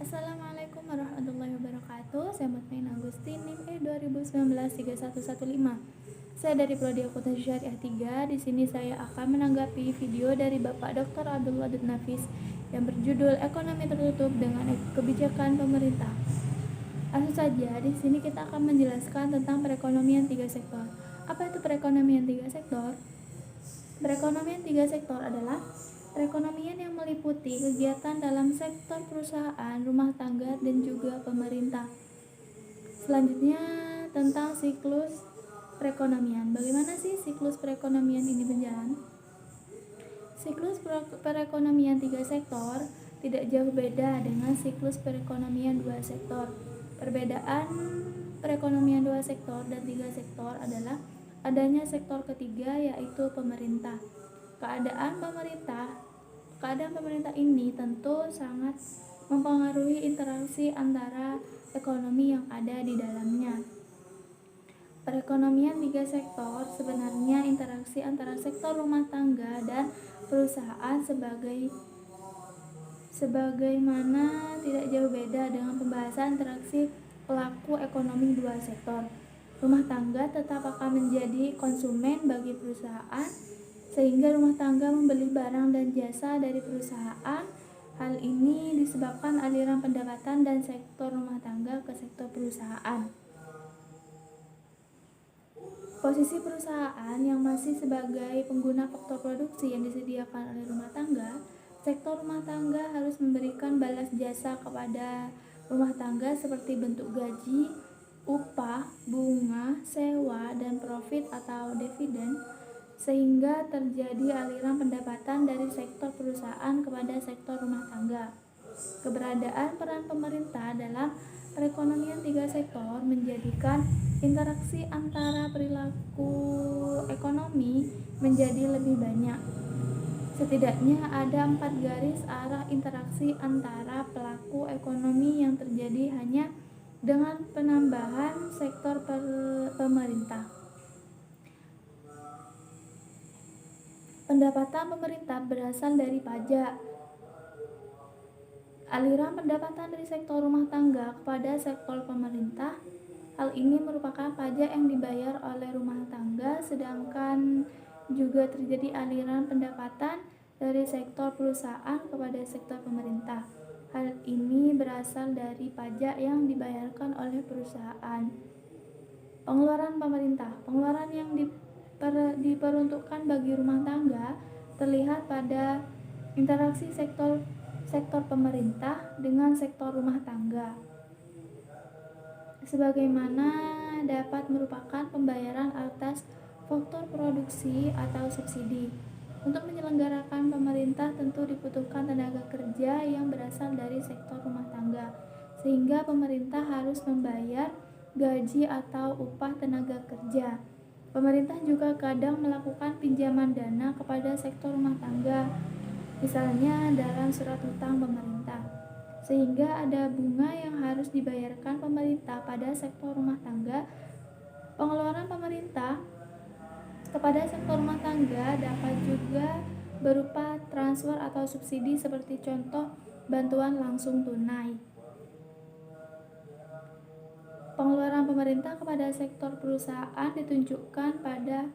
Assalamualaikum warahmatullahi wabarakatuh. Saya Mutmain Agustin, NIM E 2019-3115. Saya dari Prodi Akuntansi Syariah 3. Di sini saya akan menanggapi video dari Bapak Dr. Abdul Wadud Nafis yang berjudul Ekonomi Tertutup dengan Kebijakan Pemerintah. Langsung saja, di sini kita akan menjelaskan tentang perekonomian 3 sektor. Apa itu perekonomian 3 sektor? Perekonomian 3 sektor adalah perekonomian yang meliputi kegiatan dalam sektor perusahaan, rumah tangga, dan juga pemerintah. Selanjutnya tentang siklus perekonomian. Bagaimana sih siklus perekonomian ini berjalan? Siklus perekonomian 3 sektor tidak jauh beda dengan siklus perekonomian 2 sektor. Perbedaan perekonomian 2 sektor dan 3 sektor adalah adanya sektor ketiga, yaitu pemerintah. Keadaan pemerintah ini tentu sangat mempengaruhi interaksi antara ekonomi yang ada di dalamnya. Perekonomian 3 sektor sebenarnya interaksi antara sektor rumah tangga dan perusahaan sebagaimana tidak jauh beda dengan pembahasan interaksi pelaku ekonomi 2 sektor. Rumah tangga tetap akan menjadi konsumen bagi perusahaan, sehingga rumah tangga membeli barang dan jasa dari perusahaan. Hal ini disebabkan aliran pendapatan dan sektor rumah tangga ke sektor perusahaan. Posisi perusahaan yang masih sebagai pengguna faktor produksi yang disediakan oleh rumah tangga, sektor rumah tangga harus memberikan balas jasa kepada rumah tangga seperti bentuk gaji, upah, bunga, sewa, dan profit atau dividen, sehingga terjadi aliran pendapatan dari sektor perusahaan kepada sektor rumah tangga. Keberadaan peran pemerintah dalam perekonomian 3 sektor menjadikan interaksi antara perilaku ekonomi menjadi lebih banyak. Setidaknya ada 4 garis arah interaksi antara pelaku ekonomi yang terjadi hanya dengan penambahan sektor pemerintah. Pendapatan pemerintah berasal dari pajak. Aliran pendapatan dari sektor rumah tangga kepada sektor pemerintah. Hal ini merupakan pajak yang dibayar oleh rumah tangga, sedangkan juga terjadi aliran pendapatan dari sektor perusahaan kepada sektor pemerintah. Hal ini berasal dari pajak yang dibayarkan oleh perusahaan. Pengeluaran pemerintah. Pengeluaran yang diperuntukkan bagi rumah tangga terlihat pada interaksi sektor pemerintah dengan sektor rumah tangga, sebagaimana dapat merupakan pembayaran atas faktor produksi atau subsidi. Untuk menyelenggarakan pemerintah tentu dibutuhkan tenaga kerja yang berasal dari sektor rumah tangga, sehingga pemerintah harus membayar gaji atau upah tenaga kerja. Pemerintah juga kadang melakukan pinjaman dana kepada sektor rumah tangga, misalnya dalam surat hutang pemerintah, sehingga ada bunga yang harus dibayarkan pemerintah pada sektor rumah tangga. Pengeluaran pemerintah kepada sektor rumah tangga dapat juga berupa transfer atau subsidi, seperti contoh bantuan langsung tunai. Pengeluaran pemerintah kepada sektor perusahaan ditunjukkan pada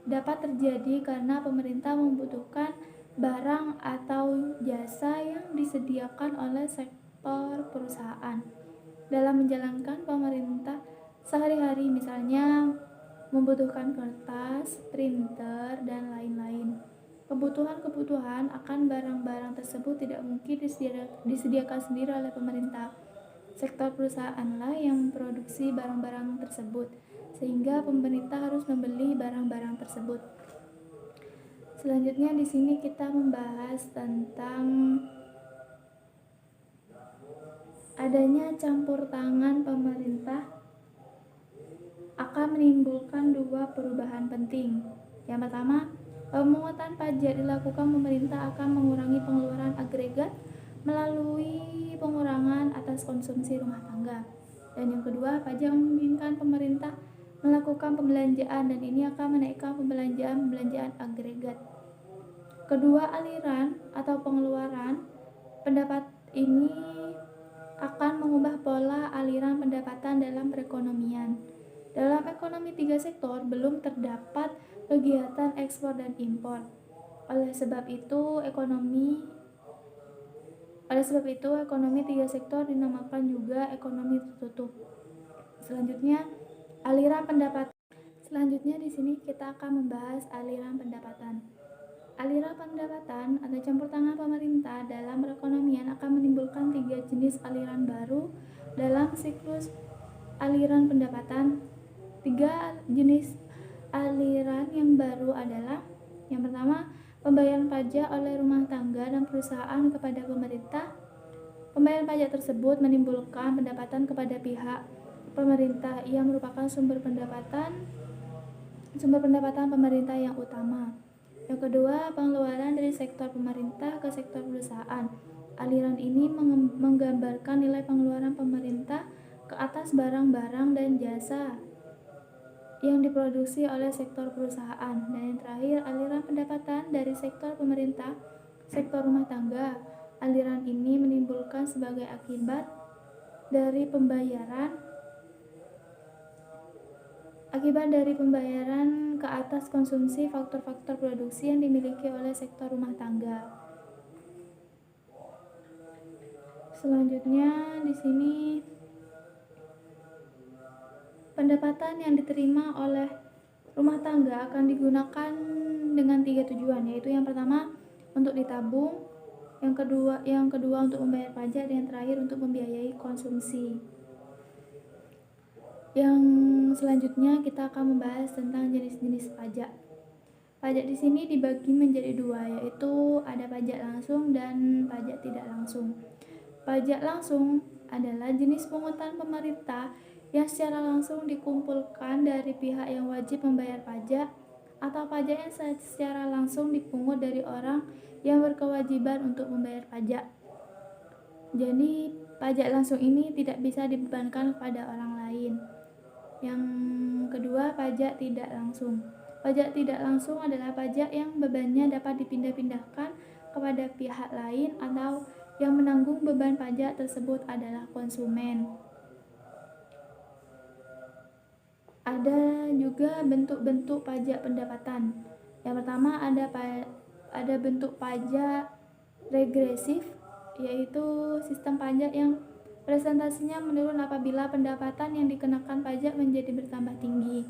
dapat terjadi karena pemerintah membutuhkan barang atau jasa yang disediakan oleh sektor perusahaan dalam menjalankan pemerintah sehari-hari, misalnya membutuhkan kertas, printer, dan lain-lain. Kebutuhan akan barang-barang tersebut tidak mungkin disediakan sendiri oleh pemerintah. Sektor perusahaanlah yang memproduksi barang-barang tersebut, sehingga pemerintah harus membeli barang-barang tersebut. Selanjutnya di sini kita membahas tentang adanya campur tangan pemerintah akan menimbulkan 2 perubahan penting. Yang pertama, pemungutan pajak dilakukan pemerintah akan mengurangi pengeluaran agregat melalui pengurangan atas konsumsi rumah tangga. Dan yang kedua, pajak memungkinkan pemerintah melakukan pembelanjaan, dan ini akan menaikkan pembelanjaan agregat. Kedua aliran atau pengeluaran ini akan mengubah pola aliran pendapatan dalam perekonomian. Dalam ekonomi tiga sektor belum terdapat kegiatan ekspor dan impor. Oleh sebab itu ekonomi tiga sektor dinamakan juga ekonomi tertutup. Selanjutnya di sini kita akan membahas aliran pendapatan. Aliran pendapatan atau campur tangan pemerintah dalam perekonomian akan menimbulkan 3 jenis aliran baru dalam siklus aliran pendapatan. 3 jenis aliran yang baru adalah: yang pertama, pembayaran pajak oleh rumah tangga dan perusahaan kepada pemerintah. Pembayaran pajak tersebut menimbulkan pendapatan kepada pihak pemerintah. Ia merupakan sumber pendapatan pemerintah yang utama. Yang kedua, pengeluaran dari sektor pemerintah ke sektor perusahaan. Aliran ini menggambarkan nilai pengeluaran pemerintah ke atas barang-barang dan jasa yang diproduksi oleh sektor perusahaan. Dan yang terakhir, aliran pendapatan dari sektor pemerintah, sektor rumah tangga. Aliran ini menimbulkan sebagai akibat dari pembayaran ke atas konsumsi faktor-faktor produksi yang dimiliki oleh sektor rumah tangga. Selanjutnya di sini pendapatan yang diterima oleh rumah tangga akan digunakan dengan 3 tujuan, yaitu yang pertama untuk ditabung, yang kedua untuk membayar pajak, dan yang terakhir untuk membiayai konsumsi. Yang selanjutnya kita akan membahas tentang jenis-jenis pajak. Pajak di sini dibagi menjadi 2, yaitu ada pajak langsung dan pajak tidak langsung. Pajak langsung adalah jenis pungutan pemerintah yang secara langsung dikumpulkan dari pihak yang wajib membayar pajak, atau pajak yang secara langsung dipungut dari orang yang berkewajiban untuk membayar pajak. Jadi pajak langsung ini tidak bisa dibebankan kepada orang lain. Yang kedua, pajak tidak langsung. Pajak tidak langsung adalah pajak yang bebannya dapat dipindah-pindahkan kepada pihak lain atau yang menanggung beban pajak tersebut adalah konsumen. Ada juga bentuk-bentuk pajak pendapatan. Yang pertama ada bentuk pajak regresif, yaitu sistem pajak yang presentasinya menurun apabila pendapatan yang dikenakan pajak menjadi bertambah tinggi.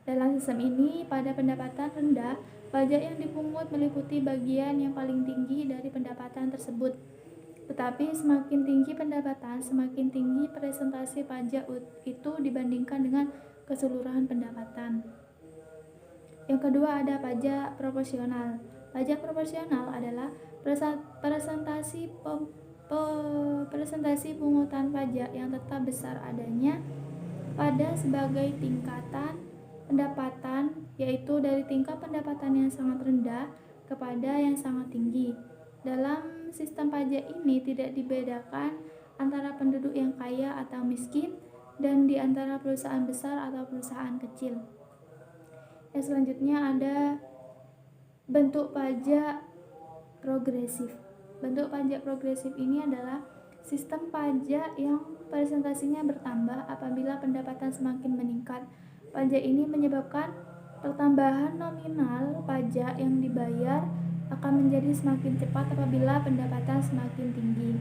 Dalam sistem ini, pada pendapatan rendah, pajak yang dipungut meliputi bagian yang paling tinggi dari pendapatan tersebut. Tetapi semakin tinggi pendapatan, semakin tinggi presentasi pajak itu dibandingkan dengan keseluruhan pendapatan. Yang kedua ada pajak proporsional. Pajak proporsional adalah presentasi pungutan pajak yang tetap besar adanya pada sebagai tingkatan pendapatan, yaitu dari tingkat pendapatan yang sangat rendah kepada yang sangat tinggi. Dalam sistem pajak ini tidak dibedakan antara penduduk yang kaya atau miskin dan di antara perusahaan besar atau perusahaan kecil. Yang selanjutnya ada bentuk pajak progresif. Bentuk pajak progresif ini adalah sistem pajak yang presentasinya bertambah apabila pendapatan semakin meningkat. Pajak ini menyebabkan pertambahan nominal pajak yang dibayar akan menjadi semakin cepat apabila pendapatan semakin tinggi.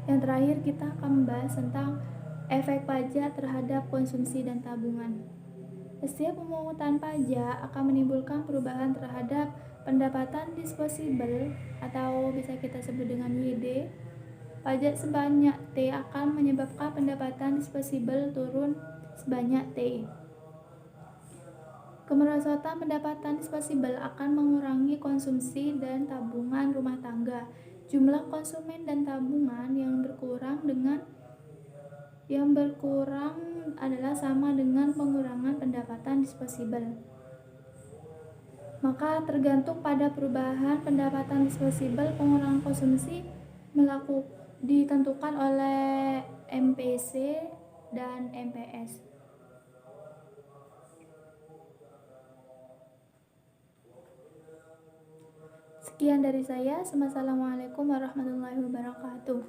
Yang terakhir kita akan membahas tentang efek pajak terhadap konsumsi dan tabungan. Setiap pemungutan pajak akan menimbulkan perubahan terhadap pendapatan disposable atau bisa kita sebut dengan YD. Pajak sebanyak T akan menyebabkan pendapatan disposable turun sebanyak T. Kemerosotan pendapatan disposable akan mengurangi konsumsi dan tabungan rumah tangga. Jumlah konsumen dan tabungan yang berkurang adalah sama dengan pengurangan pendapatan disposable. Maka tergantung pada perubahan pendapatan disposable, pengurangan konsumsi ditentukan oleh MPC dan MPS. Sekian dari saya. Wassalamualaikum warahmatullahi wabarakatuh.